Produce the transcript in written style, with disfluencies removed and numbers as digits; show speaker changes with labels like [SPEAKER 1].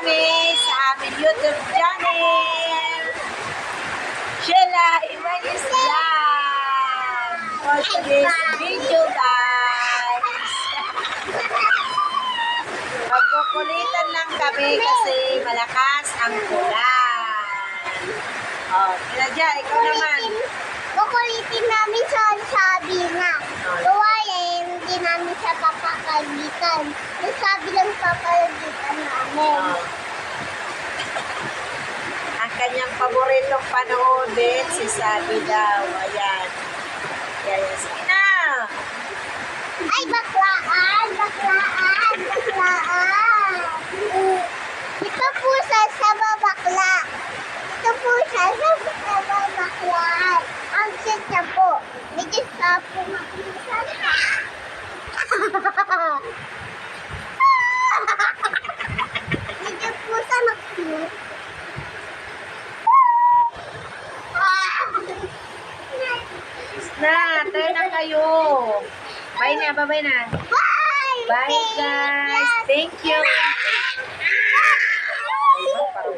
[SPEAKER 1] kami sa aming YouTube channel. Sheila Imanis lang for today's video, guys. Magkukulitan lang kami kasi malakas ang ulan. Oh, Tinadya, ikaw naman.
[SPEAKER 2] Kukulitin namin sa sabi na. Kaya hindi namin siya papakalitan. Yung sabi lang papakalitan namin.
[SPEAKER 1] Ang kanyang paboritong panoodin, si Sabi daw. Ayan. Kaya, sige na.
[SPEAKER 2] Ay, baklaan! Baklaan! Baklaan! Ito po sa babakla. Ito po sa babaklaan. Ang cute na po. Medyo sa po makisan. Medyo po sa mag-cute.
[SPEAKER 1] Na, tayo na kayo. Bye na, bye-bye na.
[SPEAKER 2] Bye!
[SPEAKER 1] Bye, guys. Thank you. Parang